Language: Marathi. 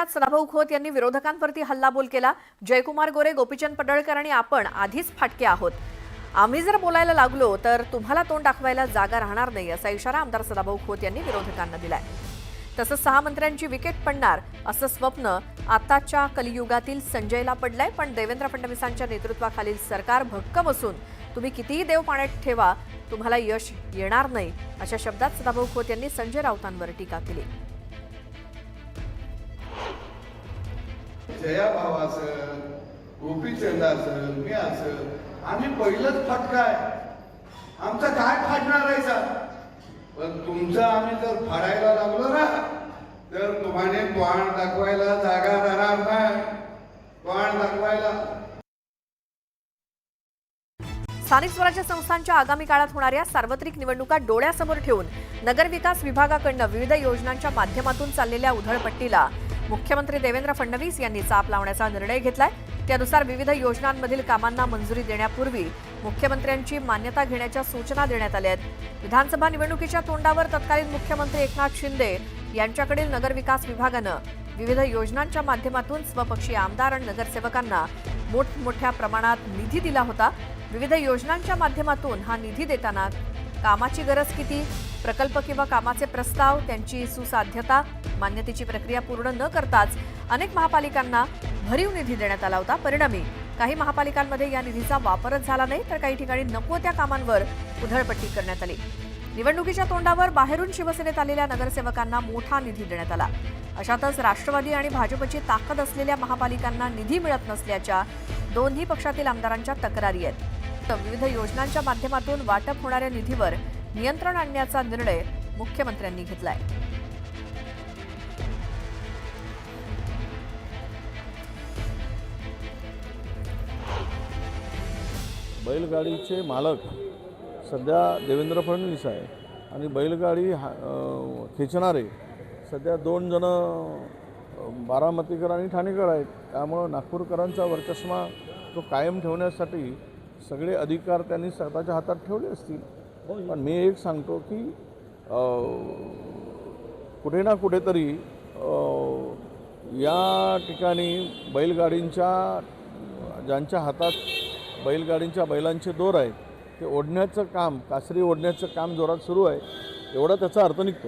विधानसभेत सदाभाऊ खोत यांनी विरोधकांवरती हल्लाबोल केला। जयकुमार गोरे, गोपीचंद पडळकर आणि आपण आधीच फाटके आहोत। आम्ही जर बोलायला लागलो तर तुम्हाला तोंड दाखवायला जागा राहणार नाही, असा इशारा आमदार सदाभाऊ खोत यांनी विरोधकांना दिलाय। तसंच 6 मंत्र्यांची विकेट पडणार असं स्वप्न आताच्या कलियुगातील संजयला पडलंय। पण देवेंद्र फडणवीसांच्या नेतृत्वाखालील सरकार भक्कम असून तुम्ही कितीही देव पाण्यात ठेवा, तुम्हाला यश येणार नाही, अशा शब्दात सदाभाऊ खोत यांनी संजय राऊतांवर टीका केली। जया भावाचं, गोपीचंदाचं, मी असं आम्ही पहिलंच फाटकाय, आमचा काय फाटणार आहे सर? पण तुमचं आम्ही जर फाडायला लागलो ना तर तुम्हाला तोंड दाखवायला जागा राहणार नाही। तोंड दाखवायला स्थानिक स्वराज्य संस्थांच्या आगामी काळात होणाऱ्या सार्वत्रिक निवडणुका डोळ्यासमोर ठेवून नगरविकास विभागाकडून विविध योजनांच्या माध्यमातून चाललेल्या उधळपट्टीला मुख्यमंत्री देवेंद्र फडणवीस यांनी चाप लावण्याचा निर्णय घेतलाय। त्यानुसार विविध योजनांमधील कामांना मंजुरी देण्यापूर्वी मुख्यमंत्र्यांची मान्यता घेण्याच्या सूचना देण्यात आल्या आहेत। विधानसभा निवडणुकीच्या तोंडावर तत्कालीन मुख्यमंत्री एकनाथ शिंदे यांच्याकडील नगरविकास विभागानं विविध योजनांच्या माध्यमातून स्वपक्षीय आमदार आणि नगरसेवकांना मोठमोठ्या प्रमाणात निधी दिला होता। विविध योजनांच्या माध्यमातून हा निधी देताना कामाची गरज किती, प्रकल्प किंवा कामाचे प्रस्ताव, त्यांची सुसाध्यता, मान्यतेची प्रक्रिया पूर्ण न करताच अनेक महापालिकांना भरीव निधी देण्यात आला होता। परिणामी काही महापालिकांमध्ये या निधीचा वापरच झाला नाही, तर काही ठिकाणी नको त्या कामांवर उधळपट्टी करण्यात आली। निवडणुकीच्या तोंडावर बाहेरून शिवसेनेत आलेल्या नगरसेवकांना मोठा निधी देण्यात आला। अशातच राष्ट्रवादी आणि भाजपची ताकद असलेल्या महापालिकांना निधी मिळत नसल्याच्या दोन्ही पक्षातील आमदारांच्या तक्रारी आहेत। विविध योजनांच्या माध्यमातून वाटप होणाऱ्या निधीवर नियंत्रण आणण्याचा निर्णय मुख्यमंत्र्यांनी घेतलाय। बैलगाडीचे मालक सध्या देवेंद्र फडणवीस आहे आणि बैलगाडी खेचणारे सध्या 2 जण बारामतीकर आणि ठाणेकर आहेत। त्यामुळे नागपूरकरांचा वर्चस्व तो कायम ठेवण्यासाठी सगळे अधिकार त्यांनी स्वतःच्या हातात ठेवले असतील। पण मी एक सांगतो की कुठे ना कुठेतरी या ठिकाणी बैलगाडींच्या ज्यांच्या हातात बैलांचे दोर आहेत ते ओढण्याचं काम, कासरी ओढण्याचं काम जोरात सुरू आहे, एवढा त्याचा अर्थ निघतो।